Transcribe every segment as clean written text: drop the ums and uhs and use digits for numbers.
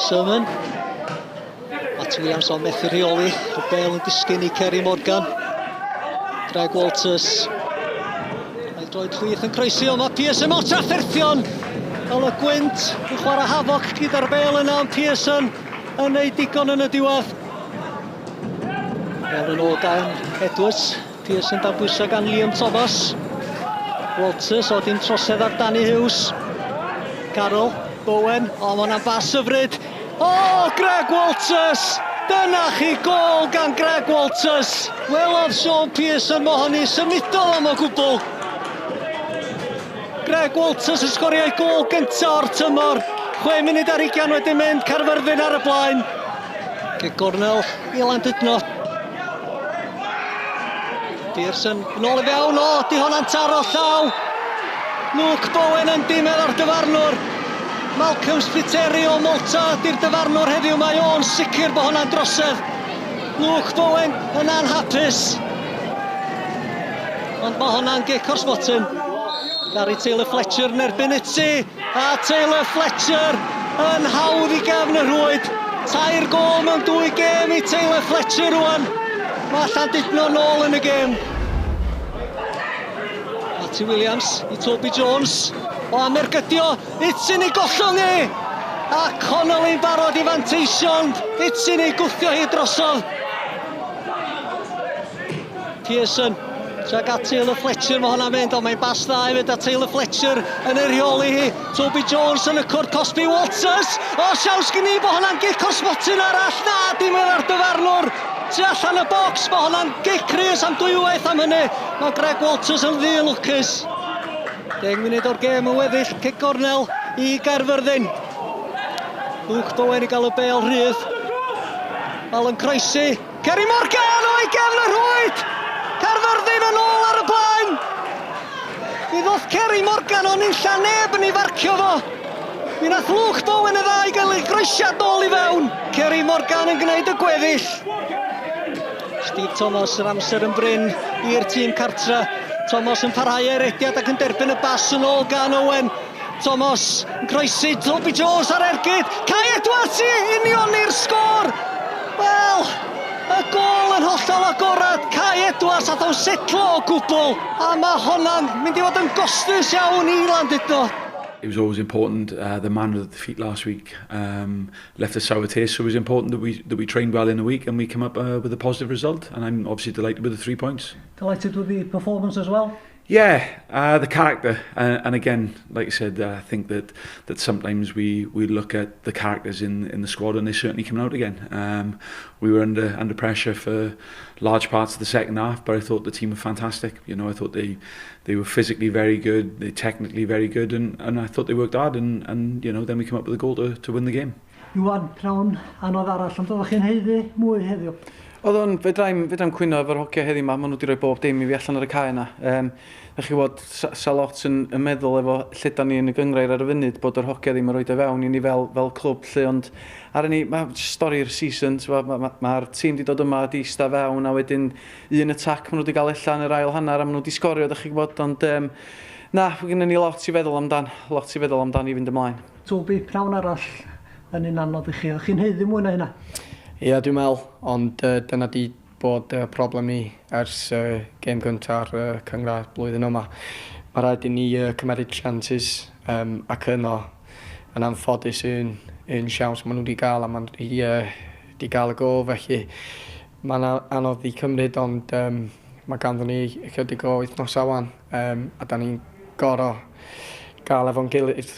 Sherman. Matt Williams o'n methu rheoli. Y bel yn disgyn I Ceri Morgan. Greg Walters. A'i droed chwith yn croesi o. Mae Pearson mewn trafferthion. Fel y gwynt yn chwarae hafoc gyda'r bel yna. Pearson yn neud digon yn y diwedd. Fel yn ôl gan Edwards. Pearson dan bwysau gan Liam Thomas. Walters o dim trosedd ar Danny Hughes. Carroll, Bowen, o mae hwnna'n bas hyfryd. O, Greg Walters! Dyna chi gol gan Greg Walters. Welodd Sean Pearson mo hynny symudol am o gwbl. Greg Walters yn sgorio ei gol gyntaf o'r tymor. 6 munud ar 20 wedi mynd, Caerfyrddin ar y blaen. Ge gornel I Llandudno. Pearson yn ôl I fewn, o, di hwnna'n taro llaw. Luke Bowen yn dimed ar dyfarnwr. Malcolm Spiteri o Malta di'r dyfarnwr heddiw. Mae o'n sicr bod hwnna'n drosedd. Luke Bowen yn anhapus. Ond mae hwnna'n gic o'r sbotyn. Gary Taylor Fletcher yn erbyn Itzy. A Taylor Fletcher yn hawdd I gefn y rwyd. 3 gol mewn 2 gêm I Taylor Fletcher rwan. Mae Llandudno nôl yn y gêm. Matty Williams I Toby Jones. O amergydio, Itzy'n ei gollwng I. A Connolly'n barod I fanteision. Itzy'n ei gwthio hi drosodd. Pearson, trac at Taylor Fletcher, mae hwnna'n mynd, ond mae'n bas dda I fynd a Taylor Fletcher yn ei rheoli hi. Toby Jones yn y cwrt Cosby Walters. O, siaws gen I bod hwnna'n gic o'r sbotyn arall. Na, dim ar dyfarnwr. Tu allan y bocs, mae hwnna'n gic rhys am dwywaith am hynny. Mae Greg Walters yn ddilwcus. 10 munud o'r gêm yn weddill, cic gornel I Caerfyrddin. Luke Bowen I gael y bel rhydd. Al yn croesi. Ceri Morgan o'i gefn y rwyd! Caerfyrddin yn ôl ar y blaen! Mi ddoth Ceri Morgan o'n unlla neb yn ei farcio fo. Mi nath Luke Bowen y ddau gael ei groesiad nôl I fewn. Ceri Morgan yn gwneud y gweddill. Steve Thomas yr amser yn bryn i'r tîm cartra. Thomas yn parhau erediad ac yn derbyn y bas yn ôl gan Owen. Thomas yn croesi, Toby Jones ar ergyd. Kai Edwards I union i'r sgôr. Wel, y gol yn hollol agorad. Kai Edwards ath o'n setlo o gwbl. A mae hwnna'n mynd I fod yn gostus iawn I Llandudno. It was always important. The man with the feet last week left a sour taste, so it was important that we trained well in the week and we come up with a positive result. And I'm obviously delighted with the 3 points. Delighted with the performance as well? Yeah, the character, and again, like I said, I think that sometimes we look at the characters in the squad, and they certainly come out again. We were under pressure for large parts of the second half, but I thought the team were fantastic. You know, I thought they were physically very good, they technically very good, and I thought they worked hard, and you know, then we come up with a goal to win the game. Iwan, prawn anodd arall, ond oeddech chi'n heiddi mwy heddiw? Oedd o'n fedrai'm cwyno efo'r hogia heddiw ma, maen nhw wedi rhoi bob dim I fi allan ar y cae yna. Ydych chi bod, sa lot yn meddwl efo lledan ni yn y Gynghrair ar y funud bod yr hogia ddim yn rhoi fewn I ni fel clwb lle, ond ar ni, mae stori'r season, mae'r tîm wedi dod yma, wedi ista fewn, a wedyn un attack maen nhw wedi cael allan yr ail hanner, a maen nhw wedi sgorio, ydych chi bod, ond na, mae gennym ni lot I feddwl amdan I fynd ymlaen. Toby, prawn arall yn un anodd I chi, ydych chi'n heiddi mwy na hynna? Ie, dwi'n meddwl, ond dyna di bod problem ni ers gêm gyntaf Cynghrair blwyddyn yma. Mae rhaid I ni cymryd chances ac yno yn anffodus un siawns maen nhw wedi cael a maen nhw wedi cael y gol, felly mae'n anodd I cymryd, ond mae ganddo ni ychydig o wythnos awan a da ni'n gorau gael efo'n gilydd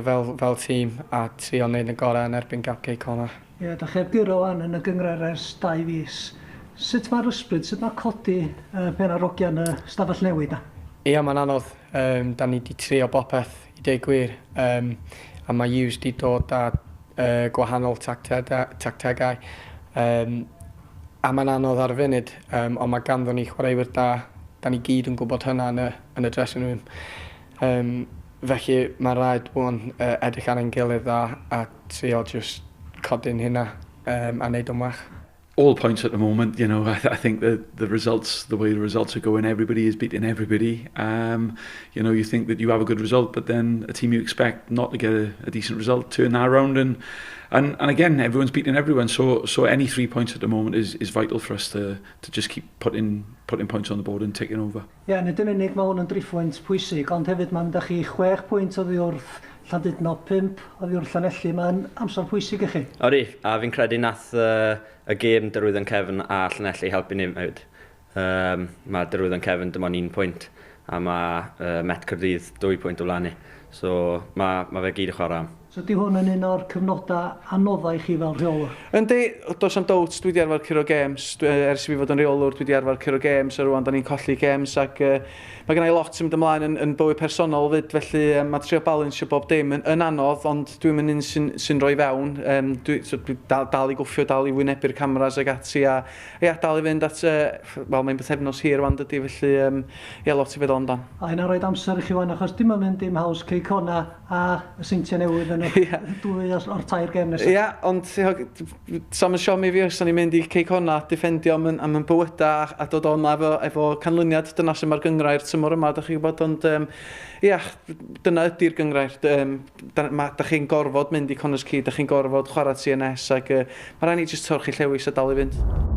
fel tîm a trio wneud yn gorau yn erbyn gap cake honna. Ie, da chi'r gyro yn y Gynghrair ers 2 fis. Sut mae'r ysbryd, sut mae codi pen arogian y stafell newid na? Ie, mae'n anodd. Da ni wedi trio bopeth I deud gwir. A mae Hughes wedi dod â gwahanol tactegau. A mae'n anodd ar y funud, ond mae ganddo ni chwaraewyr da. Da ni gyd yn gwybod hynna yn y dressing room. Felly mae'n rhaid bod edrych ar ein gilydd a trio just codyn hynna a wneud o'n well. all points at the moment. You know, I think that the way the results are going, everybody is beating everybody. You know, you think that you have a good result, but then a team you expect not to get a decent result turn that around, and again, everyone's beating everyone. So any 3 points at the moment is vital for us to just keep putting points on the board and taking over. Ie, nid yn unig mae hwn yn driphwynt pwysig, ond hefyd mae'n da chi 6 pwynt oddi wrth Llandudno, 5 oddi wrth Llanelli. Mae'n amser pwysig i chi. Ori, a fi'n credu nath y gêm Dyrwyddon Cefn a Llanelli helpu ni mewn. Mae Dyrwyddon Cefn dim ond 1 pwynt, a mae Met Caerfyrddin 2 pwynt o flaen ni. So mae fe gyd y chwarae am. So di hwn yn un o'r cyfnodau anoddau chi fel rheolwr? Yndi, does am dowt, dwi wedi arfer curo games. Ers i fi fod yn rheolwr, dwi wedi arfer curo games, a rwan da ni'n colli games, ac mae gen i lot yn mynd ymlaen yn bywyd personol fyd, felly mae trio balansio bob dim yn anodd, ond dwi'n mynd un sy'n rhoi fewn. Dwi dal i gwffio, dal i wynebu'r cameras ag ati, a dal i fynd at, wel, mae'n bythefnos hir wan dydy, felly lot i feddwl amdan. A hynna roed amser i chi wan, achos dim yn mynd dim haws Ceicona a y Seintiau Newydd yn dwy o'r 2 gêm nesaf. Ia, ond sam yn siomi fi os o'n i'n mynd i Ceicona diffendio am yn bywyda a dod o'na efo canlyniad. Dyna sy'n mae'r Gynghrair tymor yma, da chi'n gwybod, ond ia, dyna ydy'r Gynghrair. Da chi'n gorfod mynd i Connors Key, da chi'n gorfod chwarae TNS, ac mae rhaid ni jyst torchi llewis a dal i fynd.